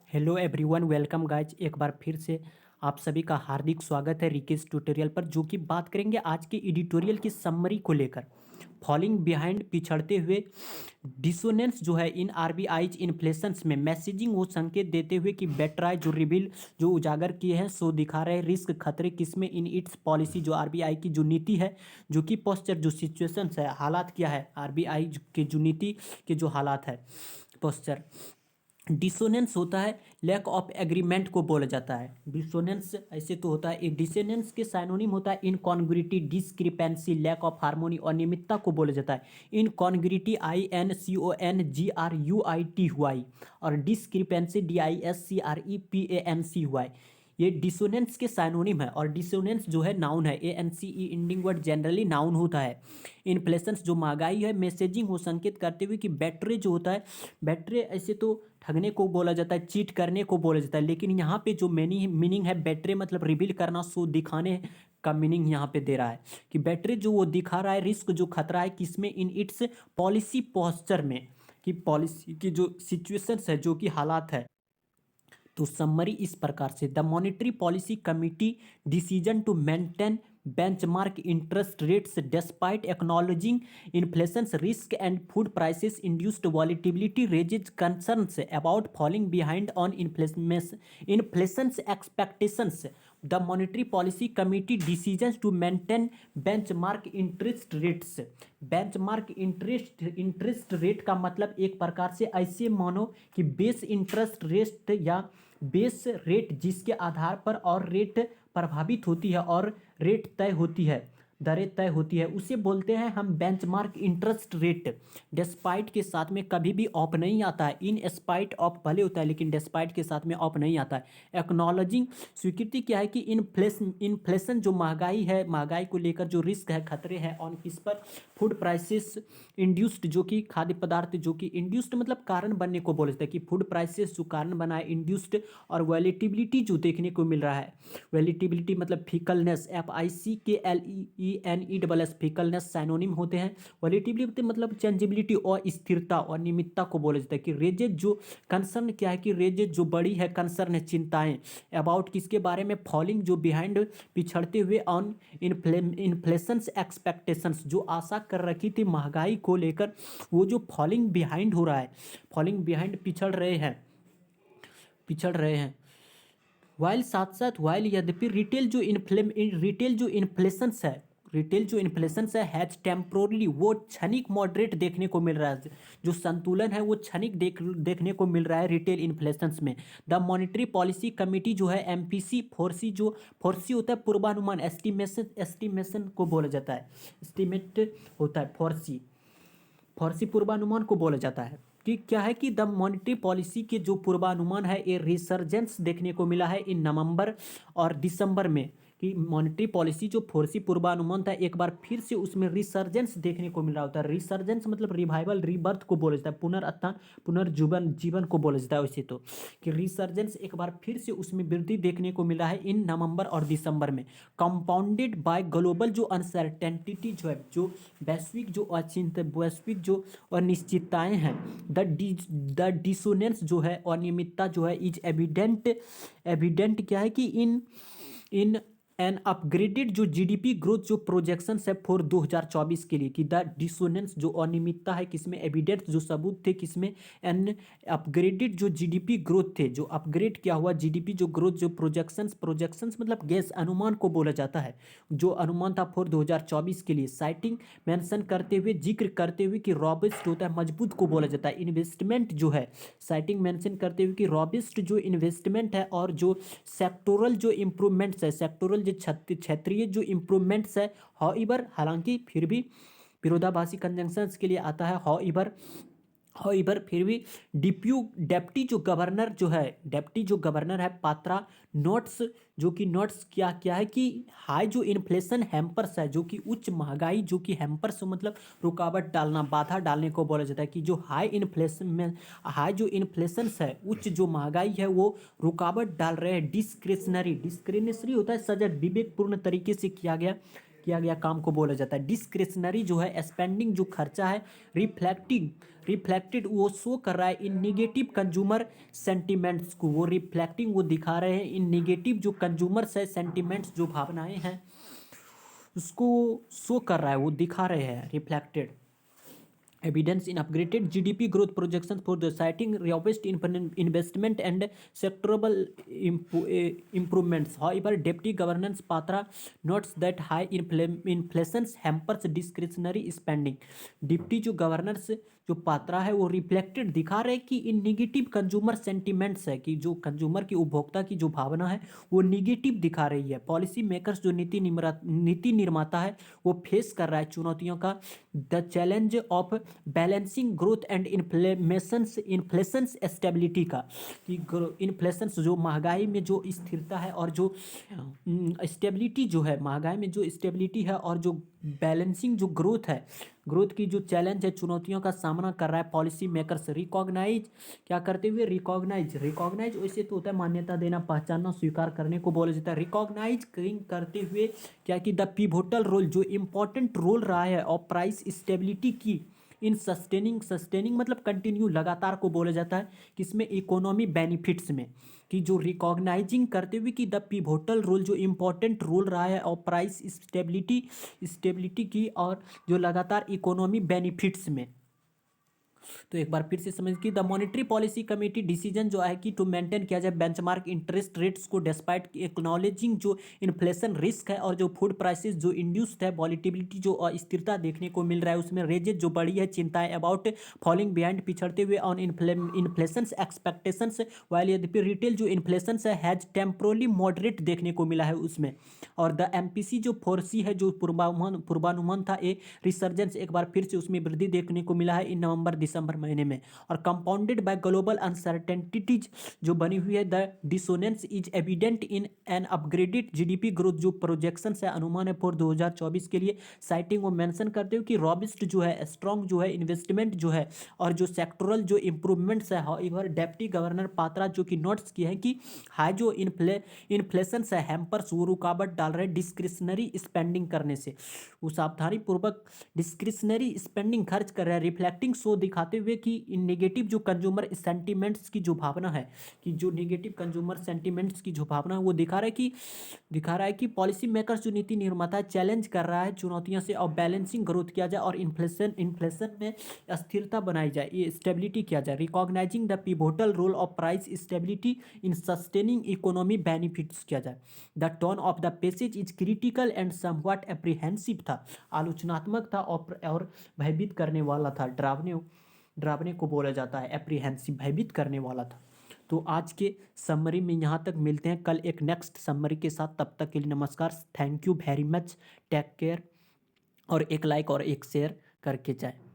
Hello everyone, welcome guys. एक बार फिर से आप सभी का हार्दिक स्वागत है रिकेश ट्यूटोरियल पर, जो कि बात करेंगे आज के एडिटोरियल की समरी को लेकर। फॉलिंग बिहाइंड, पिछड़ते हुए। डिसोनेंस जो है इन आरबीआई इन्फ्लेशंस में मैसेजिंग वो संकेत देते हुए कि बेटराय जो रिवील जो उजागर किए हैं सो दिखा रहे रिस्क खतरे किसमें इन इट्स पॉलिसी। जो आरबीआई की जो नीति है, जो कि पोस्चर जो सिचुएशंस है, हालात क्या है आरबीआई के जो नीति के जो हालात है, पोस्चर। डिसोनेंस होता है लैक ऑफ एग्रीमेंट को बोला जाता है। डिसोनेंस ऐसे तो होता है। एक डिसोनेंस के साइनोनिम होता है इनकॉन्ग्रुइटी, डिस्क्रिपेंसी, लैक ऑफ हार्मोनी, अनियमितता को बोला जाता है इनकॉन्ग्रुइटी, INCONGRUITY, और डिस्क्रिपेंसी DISCREPANCY। ये डिसोनेंस के साइनोनिम है। और डिसोनेंस जो है नाउन है, ANCE ending word generally noun होता है। इन्फ्लेशंस जो महंगाई है, मैसेजिंग वो संकेत करते हुए कि बैटरी जो होता है, बैटरी ऐसे तो ठगने को बोला जाता है, चीट करने को बोला जाता है, लेकिन यहाँ पे जो मीनिंग है बैटरी मतलब रिवील करना, सो दिखाने का मीनिंग यहाँ पे दे रहा है कि बैटरी जो वो दिखा रहा है रिस्क जो खतरा है किसमें, इन इट्स पॉलिसी पोस्चर में, कि पॉलिसी की जो सिचुएशंस है, जो कि हालात है। तो समरी इस प्रकार से, the monetary policy committee decision to maintain benchmark interest rates despite acknowledging inflation risk and food prices induced volatility raises concerns about falling behind on inflation expectations. The monetary policy committee decision to maintain benchmark interest rates. Benchmark interest rate का मतलब एक प्रकार से ऐसे मानो कि base interest rate या base rate जिसके आधार पर और रेट प्रभावित होती है और रेट तय होती है, दरें तय होती है, उसे बोलते हैं हम बेंचमार्क इंटरेस्ट रेट। डिस्पाइट के साथ में कभी भी ऑफ नहीं आता है, इन स्पाइट ऑफ भले होता है लेकिन डिस्पाइट के साथ में ऑफ नहीं आता है। एक्नॉलेजिंग स्वीकृति क्या है कि इन्फ्लेशन जो महंगाई है, महंगाई को लेकर जो रिस्क है, खतरे हैं, ऑन किस पर, फूड प्राइसेस इंड्यूस्ड, जो कि खाद्य पदार्थ जो कि इंड्यूस्ड मतलब कारण बनने को बोलते हैं कि फूड प्राइसेस जो कारण बना है, इंड्यूस्ड। और वैलिटिबिलिटी जो देखने को मिल रहा है, वैलिटिबिलिटी मतलब फिकलनेस, FICKLENESS, फिकलनेस साइनोनिम होते हैं। वैलिटिबिलिटी मतलब चेंजेबिलिटी और स्थिरता और नियमितता को बोला जाता है। कि रेजेज जो कंसर्न क्या है, कि रेजेज जो बड़ी है, कंसर्न है, चिंताएं, अबाउट किसके बारे में, फॉलिंग जो बिहाइंड, पिछड़ते हुए, ऑन इन्फ्लेशन एक्सपेक्टेशंस जो आशा कर रखी थी महंगाई को लेकर, वो जो फॉलिंग बिहाइंड हो रहा है, फॉलिंग बिहाइंड पिछड़ रहे हैं, पिछड़ रहे हैं। वाइल साथ साथ वाइल यद्यपि रिटेल जो इन्फ्लेशंस है, रिटेल जो इन्फ्लेशंस है हैज टेम्पोरली, वो क्षणिक मॉडरेट देखने को मिल रहा है। जो संतुलन है वो क्षणिक देखने को मिल रहा है रिटेल इन्फ्लेशंस में। द मॉनेटरी पॉलिसी कमिटी जो है MPC, फोर्सी, जो फोर्सी होता है पूर्वानुमान, एस्टिमेशन को बोला जाता है, एस्टिमेट होता है फोर्सी, फॉर्सी पूर्वानुमान को बोला जाता है। कि क्या है कि द मॉनेटरी पॉलिसी के जो पूर्वानुमान है, ये रिसर्जेंस देखने को मिला है इन नवंबर और दिसंबर में। कि मॉनेटरी पॉलिसी जो फोर्सी पूर्वानुमान था, एक बार फिर से उसमें रिसर्जेंस देखने को मिल रहा होता है। रिसर्जेंस मतलब रिवाइवल, रीबर्थ को बोला जाता है, पुनरुत्थान, पुनर्जीवन, जीवन को बोला जाता है वैसे तो। कि रिसर्जेंस एक बार फिर से उसमें वृद्धि देखने को मिला है इन नवंबर और दिसंबर में। कंपाउंडेड बाय ग्लोबल जो अनसर्टेनिटी जो है, जो वैश्विक जो अचिंत, वैश्विक जो अनिश्चितताएं हैं, द डिसोनेंस जो है, अनियमितता जो है, इज एविडेंट, एविडेंट क्या है कि इन एन अपग्रेडेड जो जीडीपी ग्रोथ जो प्रोजेक्शंस है फॉर 2024 के लिए। कि द डिसोनेंस जो अनियमितता है किसमें, एविडेंस जो सबूत थे किसमें, एन अपग्रेडेड जो जीडीपी ग्रोथ थे, जो अपग्रेड किया हुआ जीडीपी जो ग्रोथ जो प्रोजेक्शंस मतलब गैस अनुमान को बोला जाता है, जो अनुमान था फॉर 2024 के लिए। साइटिंग मेंशन करते हुए, जिक्र करते हुए कि रॉबिस्ट होता है, मजबूत को बोला जाता है। इन्वेस्टमेंट जो है, साइटिंग मेंशन करते हुए कि रॉबिस्ट जो इन्वेस्टमेंट है और जो सेक्टोरल जो इंप्रूवमेंट्स है, सेक्टोरल जो क्षेत्रीय जो इंप्रूवमेंट्स है, हाउएवर हालांकि फिर भी विरोधाभासी कंजंक्शंस के लिए आता है हाउएवर, हाउएवर फिर भी डेप्टी जो गवर्नर जो है, डेप्टी जो गवर्नर है पात्रा नोट्स, जो कि नोट्स क्या क्या है कि हाई जो इन्फ्लेशन हैम्पर्स है, जो कि उच्च महंगाई, जो कि हैम्पर्स मतलब रुकावट डालना, बाधा डालने को बोला जाता है। कि जो हाई इन्फ्लेशन में, हाई जो इन्फ्लेशन है, उच्च जो महंगाई है, वो रुकावट डाल रहे हैं। डिस्क्रिशनरी, डिस्क्रिशनरी होता है सजट, विवेकपूर्ण तरीके से किया गया, किया गया काम को बोला जाता है। डिस्क्रिशनरी जो है स्पेंडिंग जो खर्चा है, रिफ्लेक्टेड वो शो कर रहा है इन निगेटिव कंज्यूमर सेंटिमेंट्स को, वो रिफ्लेक्टिंग वो दिखा रहे हैं इन निगेटिव जो कंज्यूमर्स है सेंटिमेंट्स जो भावनाएं हैं उसको शो कर रहा है, वो दिखा रहे हैं reflected. Evidence in upgraded GDP growth projections for the citing robust investment and sectoral improvements. However, Deputy Governor Patra notes that high inflation hampers discretionary spending. Deputy जो गवर्नर जो पात्रा है वो रिफ्लेक्टेड दिखा रहे कि इन निगेटिव कंज्यूमर सेंटिमेंट्स है कि जो कंज्यूमर की उपभोक्ता की जो भावना है वो निगेटिव दिखा रही है। पॉलिसी मेकर्स जो नीति निर्माता है वो फेस कर रहा है चुनौतियों का, the challenge of balancing growth and inflation stability का, कि इन्फ्लेशन जो महंगाई में जो स्थिरता है और जो स्टेबिलिटी जो है महंगाई में जो स्टेबिलिटी है और जो बैलेंसिंग जो ग्रोथ है, ग्रोथ की जो चैलेंज है चुनौतियों का सामना कर रहा है पॉलिसी मेकर्स। रिकॉग्नाइज क्या करते हुए, रिकॉग्नाइज वैसे तो होता है मान्यता देना, पहचानना, स्वीकार करने को बोला जाता है। रिकॉग्नाइज करते हुए क्या कि द पिवोटल रोल जो इम्पोर्टेंट रोल रहा है और प्राइस स्टेबिलिटी की इन सस्टेनिंग मतलब कंटिन्यू लगातार को बोला जाता है किसमें, इकोनॉमी बेनिफिट्स में, कि जो रिकॉग्नाइजिंग करते हुए कि द पिवोटल रोल जो इम्पोर्टेंट रोल रहा है और प्राइस स्टेबिलिटी की और जो लगातार इकोनॉमी बेनिफिट्स में। तो एक बार फिर से समझ कि the monetary policy committee decision जो है कि टू मेंटेन किया जाए बेंचमार्क इंटरेस्ट रेट्स को डिस्पाइट एक्नॉलेजिंग जो इन्फ्लेशन रिस्क है और जो फूड प्राइसेस जो इंड्यूस्ड है वॉलिटिलिटी जो अस्थिरता देखने को मिल रहा है उसमें रेजेज जो बड़ी है चिंताएं अबाउट फॉलिंग बिहाइंड पिछड़ते हुए ऑन इन्फ्लेशन एक्सपेक्टेशंस, वाइल यद्यपि रिटेल जो इन्फ्लेशन है हैज टेम्पोरली मॉडरेट देखने को मिला है उसमें। और द एमपीसी जो फोर्सी है जो पूर्वानुमान था ए रिसर्जेंस, एक बार फिर से उसमें वृद्धि देखने को मिला है इन नवंबर दिसंबर महीने में। और कंपाउंडेड बाय ग्लोबल अनसर्टेनिटीज जो बनी हुई है, the dissonance is evident in an upgraded GDP growth जो प्रोजेक्शन है अनुमान है फॉर 2024 के लिए, साइटिंग वो मेंशन करते हो कि रॉबिस्ट जो है स्ट्रॉन्ग जो है इन्वेस्टमेंट जो है और जो सेक्टोरल जो इंप्रूवमेंट्स है। हाउएवर डेप्टी गवर्नर पात्रा जो कि नोट्स किए हैं कि हाई जो इन्फ्लेशन है हैम्पर्स वो रुकावट डाल रहे डिस्क्रिशनरी स्पेंडिंग करने से, वो सावधानी पूर्वक डिस्क्रिशनरी स्पेंडिंग खर्च कर रहा है। रिफ्लेक्टिंग शो दिखाते हुए कि इन नेगेटिव जो कंज्यूमर सेंटिमेंट्स की जो भावना है, कि जो नेगेटिव कंज्यूमर सेंटिमेंट्स की जो भावना है वो दिखा रहा है कि पॉलिसी मेकर्स जो नीति निर्माता है चैलेंज कर रहा है चुनौतियों से और बैलेंसिंग ग्रोथ किया जाए और इन्फ्लेशन में स्थिरता बनाई जाए, ये स्टेबिलिटी किया जाए। Recognising the pivotal role of price stability in sustaining economy benefits किया जाए। The tone of the passage is critical and somewhat apprehensive था, आलोचनात्मक था और भयभीत करने वाला था, डरावने को बोला जाता है, एप्रीहेंसिव भयभीत करने वाला था। तो आज के समरी में यहाँ तक, मिलते हैं कल एक नेक्स्ट समरी के साथ, तब तक के लिए नमस्कार, thank you very much, take care, और एक लाइक और एक शेयर करके जाए।